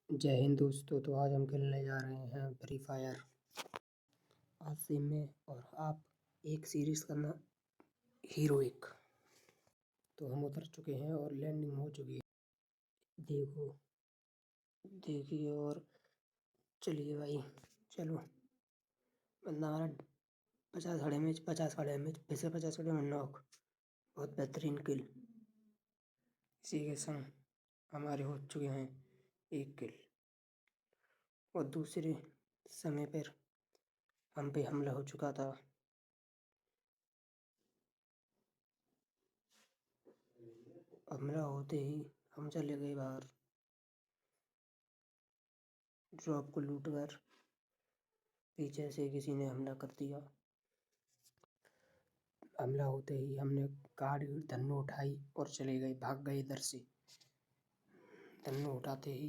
जय हिंद दोस्तों। तो आज हम खेलने जा रहे हैं फ्री फायर। आज से मैं और आप एक सीरीज करना हीरोइक। तो हम उतर चुके हैं और लैंडिंग हो चुकी है। देखो देखिए और चलिए भाई चलो। बंदा हमारा 50 खड़े में 50 खड़े में फिर से 50 खड़े में नॉक। बहुत बेहतरीन किल। इसी के संग हमारे हो चुके हैं एक किल और दूसरे समय पर हम पे हमला हो चुका था। हमला होते ही हम चले गए बाहर। ड्रॉप को लूट कर पीछे से किसी ने हमला कर दिया। हमला होते ही हमने गाड़ी धन्नो उठाई और चले गए, भाग गए इधर से। धन्नो उठाते ही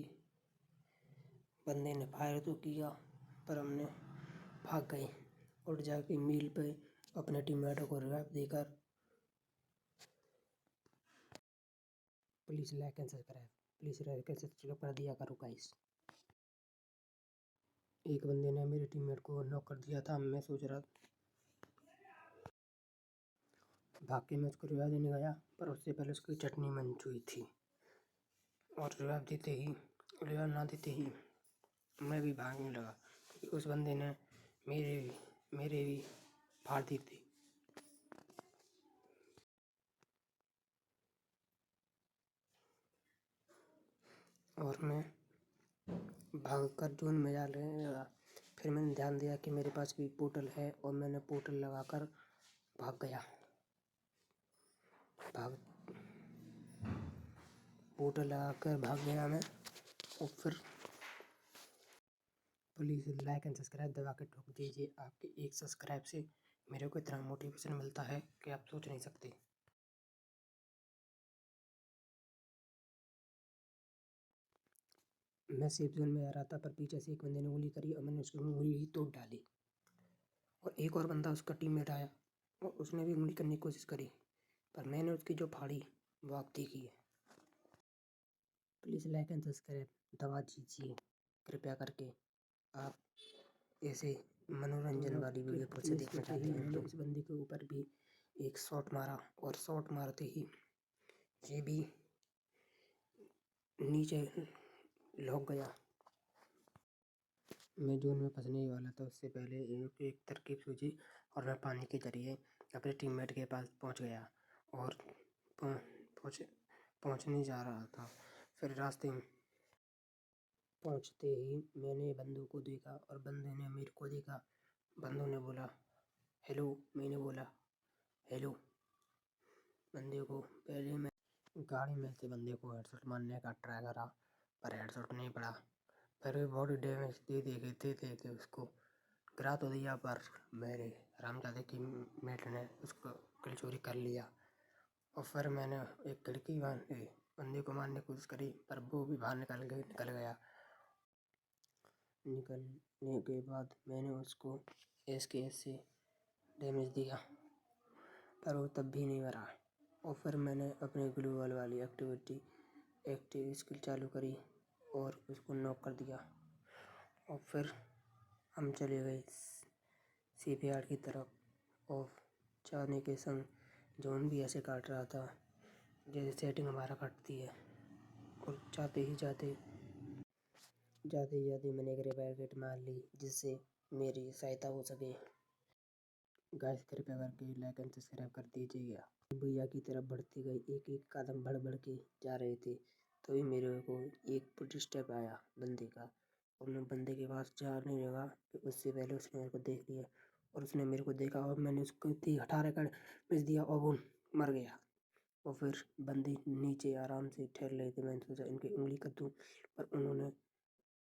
बंदे ने फायर तो किया पर हमने भाग गए और जाके मील पे अपने टीममेटों को रिवाइव देकर प्लीज लाइक एंड सब्सक्राइब कर दिया करो गाइस। एक बंदे ने मेरे टीममेट को नॉक कर दिया था। मैं सोच रहा भाग के मैं उसको रिवाइव देने गया पर उससे पहले उसकी चटनी बन चुकी थी और रिवाइव ना देते ही मैं भी भागने लगा क्योंकि उस बंदे ने मेरे भी फाड़ दी थी। और मैं भागकर जोन में जा लगा। फिर मैंने ध्यान दिया कि मेरे पास भी पोर्टल है और मैंने पोर्टल लगाकर भाग गया। पोर्टल लगाकर भाग गया मैं। और फिर प्लीज़ लाइक एंड सब्सक्राइब दबा के ठोक दीजिए। आपके एक सब्सक्राइब से मेरे को इतना मोटिवेशन मिलता है कि आप सोच नहीं सकते। मैं सेफ जोन में आ रहा था पर पीछे से एक बंदे ने गोली करी और मैंने उसकी उंगली ही तोड़ डाली। और एक और बंदा उसका टीममेट आया और उसने भी उंगली करने की कोशिश करी पर मैंने उसकी जो फाड़ी वो आप देखी है। प्लीज़ लाइक एंड सब्सक्राइब दबा दीजिए कृपया करके। आप ऐसे मनोरंजन वाली वीडियो फिर से देखना चाहते हैं तो इस बंदे के ऊपर भी एक शॉट मारा और शॉट मारते ही ये भी नीचे लौक गया। मैं जोन में फंसने ही वाला था उससे पहले एक तरकीब सूझी और मैं पानी के जरिए अपने टीममेट के पास पहुंच गया और पहुंचने जा रहा था। फिर रास्ते में पहुंचते ही मैंने बंदों को देखा और बंदे ने मेरे को देखा। बंदों ने बोला हेलो, मैंने बोला हेलो। बंदे को पहले मैं गाड़ी में से बंदे को हेडशॉट मारने का ट्राई करा पर हेडशॉट नहीं पड़ा। फिर भी बॉडी डैमेज दे के उसको गिरा तो दिया पर मेरे रामजादे की मेट ने उसको किल चोरी कर लिया। और फिर मैंने एक खिड़की बंदे को मारने की कोशिश करी पर वो भी बाहर निकल गया। निकलने के बाद मैंने उसको SKS से डैमेज दिया पर वो तब भी नहीं मरा। और फिर मैंने अपने ग्लोबल वाली एक्टिव स्किल चालू करी और उसको नॉक कर दिया। और फिर हम चले गए CPR की तरफ और जाने के संग जोन भी ऐसे काट रहा था जैसे सेटिंग हमारा काटती है। और जाते ही मैंने एक रिवाइव किट मार ली जिससे मेरी सहायता हो सके। गाइस कृपया करके लाइक एंड सब्सक्राइब कर दीजिएगा। भैया की तरफ बढ़ती गई, एक एक कदम बढ़ के जा रहे थे तभी मेरे को एक फुटस्टेप आया बंदे का और मैं बंदे के पास जाने लगा कि उससे पहले उसने मेरे को देख लिया और उसने मेरे को देखा और मैंने उसको हटा कर मिस दिया और वो मर गया। और फिर बंदे नीचे आराम से ठहर रहे थे। मैंने सोचा इनकी उंगली कर दूँ पर उन्होंने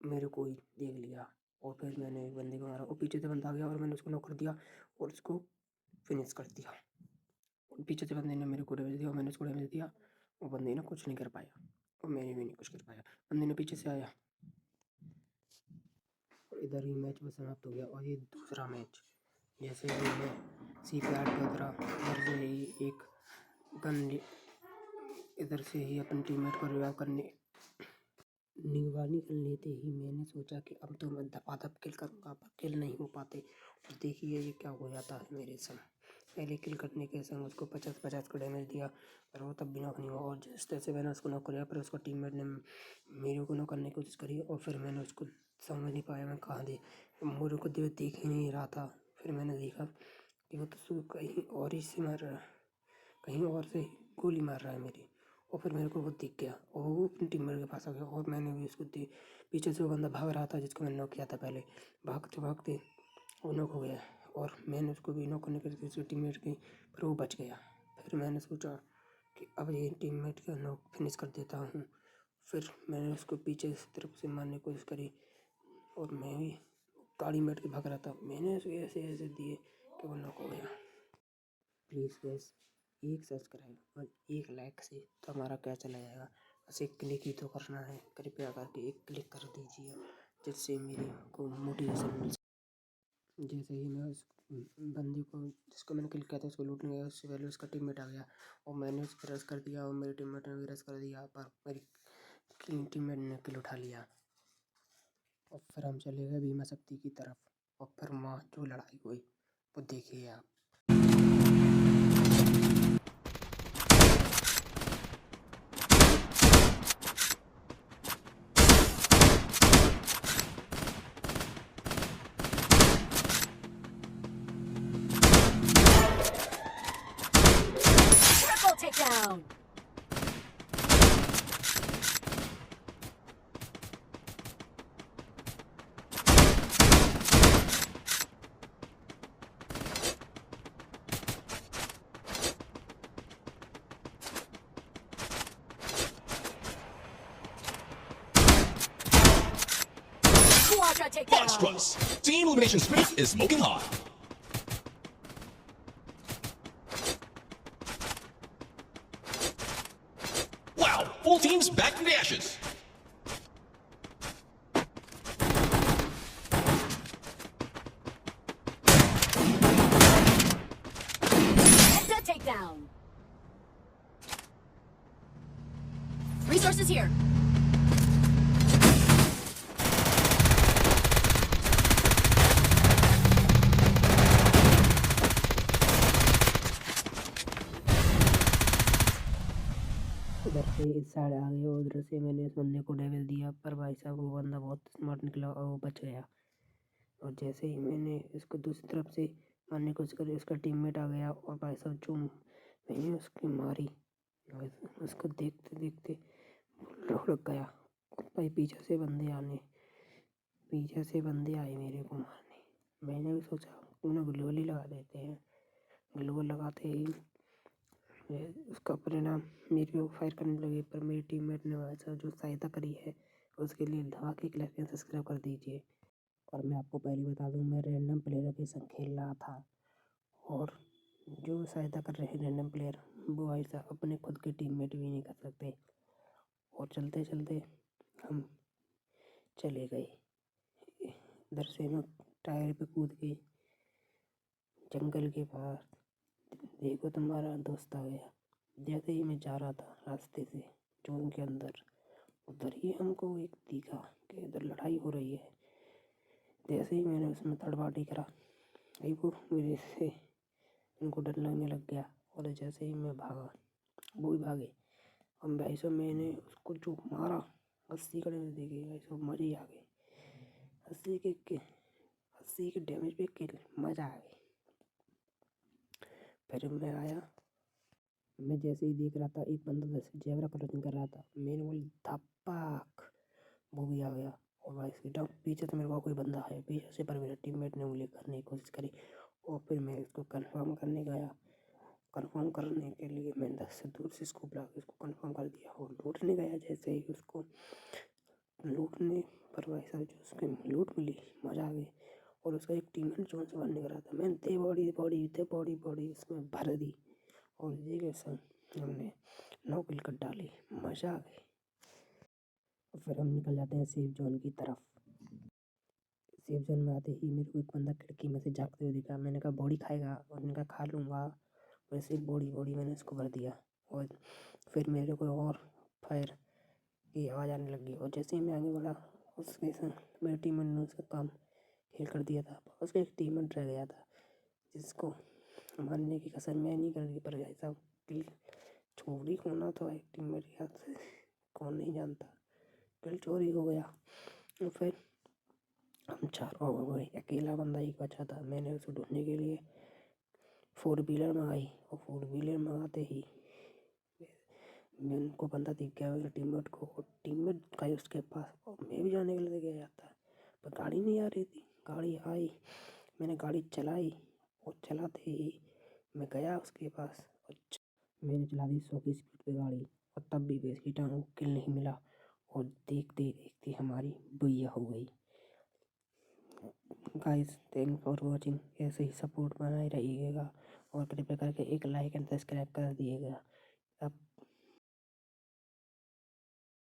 मेरे को ही देख लिया और फिर मैंने एक बंदे को मारा और पीछे से बंदा आ गया और मैंने उसको नॉक कर दिया और उसको फिनिश कर दिया। पीछे से बंदे ने मेरे को डैमेज दिया और मैंने उसको डैमेज दिया और बंदे ने कुछ नहीं कर पाया और मैंने भी नहीं कुछ कर पाया। बंदे ने पीछे से आया और इधर ही मैच में समाप्त हो गया। और ये दूसरा मैच जैसे ही मैं CPR पे उतरा इधर से ही एक गन इधर से ही अपने टीममेट को रिवाइव करने निगरानी कर लेते ही मैंने सोचा कि अब तो मैं दपादप किल करूँगा, पर किल नहीं हो पाते। और देखिए ये क्या हो जाता है मेरे संग। पहले किल करने के संग उसको 50-50 का डैमेज दिया, पर वो तब भी नॉक नहीं हुआ। और जिस तरह से मैंने उसको नॉक कराया, पर उसका टीममेट ने मेरे को नॉक करने की कोशिश करी, और फिर मैंने उसको समझ नहीं पाया मैं कहाँ दे, मेरे को देख ही नहीं रहा था। फिर मैंने देखा कि वो तो कहीं और ही से मार रहा है, कहीं और से गोली मार रहा है मेरी। और फिर मेरे को वो दिख गया और वो अपनी टीममेट के पास आ गया, और मैंने भी उसको पीछे से वो बंदा भाग रहा था जिसको मैंने नॉक किया था पहले। भागते भागते वो नॉक हो गया, और मैंने उसको भी नॉक करने की कोशिकी उसकी टीममेट की, पर वो बच गया। फिर मैंने सोचा कि अब ये टीममेट का नॉक फिनिश कर देता हूँ। फिर मैंने उसको पीछे की तरफ से मारने की कोशिश करी, और मैं भी गाड़ी में के भाग रहा था। मैंने उसको ऐसे ऐसे दिए कि वो नॉक हो गया। प्लीज़ गैस, एक सब्सक्राइब और एक लाइक से तो हमारा क्या चला जाएगा। बस एक क्लिक ही तो करना है, कृपया करके एक क्लिक कर दीजिए, जिससे मेरे को मोटिवेशन मिल सके। जैसे ही मैं उस बंदे को जिसको मैंने क्लिक किया था उसको लूटने गया, उससे पहले उसका टीममेट आ गया, और मैंने उस पर रश कर दिया, और मेरे टीममेट ने भी रश कर दिया, पर मेरी टीममेट ने किल उठा लिया। और फिर हम चले गए भीमा शक्ति की तरफ, और फिर वहाँ जो लड़ाई हुई वो देखिए आप। Triple takedown! Quadra takedown! Monstrous! Team Elimination Spirit is smoking hot. Wow! Full team's back from the ashes. Penta takedown! Resources here! उधर से इस साइड आ गए, उधर से मैंने इस बंदे को डैमेज दिया, पर भाई साहब वो बंदा बहुत स्मार्ट निकला और वो बच गया। और जैसे ही मैंने इसको दूसरी तरफ से मारने की कोशिश करी, उसका टीममेट आ गया, और भाई साहब जो मैंने उसकी मारी, उसको देखते देखते रुक गया। और भाई पीछे से बंदे आए मेरे को मारने। मैंने भी सोचा उन्हें ग्लूवल ही लगा देते हैं। ग्लूवल लगाते ही उसका परिणाम मेरे को फायर करने लगे, पर मेरे टीममेट ने वैसा जो सहायता करी है उसके लिए धमाके के लाइक सब्सक्राइब कर दीजिए। और मैं आपको पहले बता दूं, मैं रैंडम प्लेयर के संग खेल रहा था, और जो सहायता कर रहे हैं रैंडम प्लेयर, वो ऐसा अपने खुद के टीममेट भी नहीं कर सकते। और चलते चलते हम चले गए, इधर से मैं टायर पे कूद के जंगल के पार। देखो तुम्हारा दोस्त आ गया। जैसे ही मैं जा रहा था रास्ते से जोन के अंदर, उधर ही हमको एक दिखा कि इधर लड़ाई हो रही है। जैसे ही मैंने उसमें थर्ड पार्टी करा, भाई वो मेरे से उनको डर लगने लग गया, और जैसे ही मैं भागा वो भी भागे। और भाई साहब मैंने उसको जो मारा 80 का डैमेज देके, भाई साहब मज़े ही आ गए। 80 के डैमेज पे किल, मज़ा आ गई। फिर मैं आया, मैं जैसे ही देख रहा था एक बंदा जैसे जेबरा क्रॉसिंग कर रहा था, मैंने बोली धप्पाक, वो भी आ गया। और भाई सीधा पीछे से मेरे को कोई बंदा है पीछे से, पर मेरे टीममेट ने मुझे करने की कोशिश करी, और फिर मैं इसको कंफर्म करने गया। कंफर्म करने के लिए मैंने 10 से दूर से स्कोप लगा के इसको कंफर्म कर दिया, और लूटने गया। जैसे ही उसको लूटने पर भाई साहब जो उसके लूट मिली, मज़ा आ गई। और उसका एक टीममेट जोन से बाहर निकल रहा था, मैंने दे बॉडी उसमें भर दी, और इसी के संग हमने 9 किल कर डाली, मज़ा आ गई। और फिर हम निकल जाते हैं सेफ जोन की तरफ। सेफ जोन में आते ही मेरे को एक बंदा खिड़की में से झाँकते हुए दिखा। मैंने कहा बॉडी खाएगा, और उन्होंने कहा खा लूँगा। वैसे बॉडी मैंने उसको भर दिया, और फिर मेरे को और फायर की आवाज़ आने लगी और जैसे ही मैं आगे बढ़ा उसके संग मेरी टीममेट ने उसका काम खेल कर दिया था। उसका एक टीममेट रह गया था जिसको मारने की कसम मैं नहीं करनी पर ऐसा किल चोरी होना तो एक टीममेट के हाथ से कौन नहीं जानता। किल चोरी हो गया और फिर हम चारों हो गए। अकेला बंदा एक बचा था। मैंने उसे ढूंढने के लिए 4 व्हीलर मंगाई और 4 व्हीलर मंगाते ही मैं उनको बंदा दिख गया मेरे टीममेट को और टीममेट गए उसके पास और मैं भी जाने के लिए गया जाता पर गाड़ी नहीं आ रही थी। गाड़ी आई, मैंने गाड़ी चलाई और चलाते ही मैं गया उसके पास और मैंने चला दी 100 की स्पीड पे गाड़ी और तब भी बेस टांग को किल नहीं मिला और देखते देखते हमारी बुइया हो गई। Guys thank for watching. ऐसे ही सपोर्ट बनाए रहिएगा और कृपया करके एक लाइक एंड सब्सक्राइब कर दिएगा।